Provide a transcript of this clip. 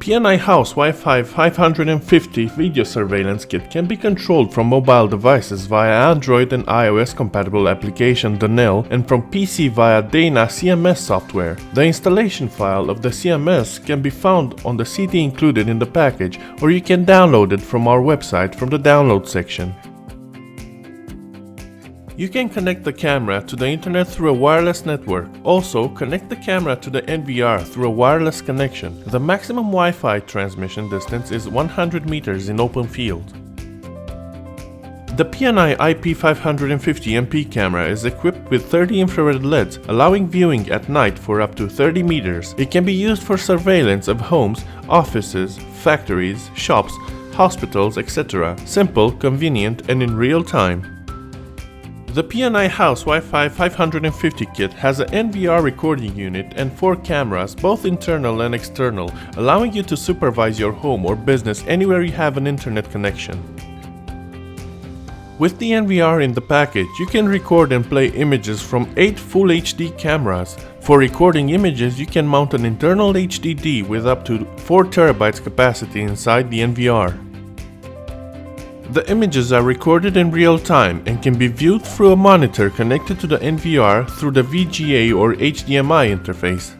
PNI House WiFi550 video surveillance kit can be controlled from mobile devices via Android and iOS compatible application Danale and from PC via Dana CMS software. The installation file of the CMS can be found on the CD included in the package, or you can download it from our website from the download section. You can connect the camera to the internet through a wireless network. Also, connect the camera to the NVR through a wireless connection. The maximum Wi-Fi transmission distance is 100 meters in open field. The PNI IP550MP camera is equipped with 30 infrared LEDs, allowing viewing at night for up to 30 meters. It can be used for surveillance of homes, offices, factories, shops, hospitals, etc. Simple, convenient, and in real time. The PNI House WiFi550 kit has an NVR recording unit and 4 cameras, both internal and external, allowing you to supervise your home or business anywhere you have an internet connection. With the NVR in the package, you can record and play images from 8 Full HD cameras. For recording images, you can mount an internal HDD with up to 4 TB capacity inside the NVR. The images are recorded in real time and can be viewed through a monitor connected to the NVR through the VGA or HDMI interface.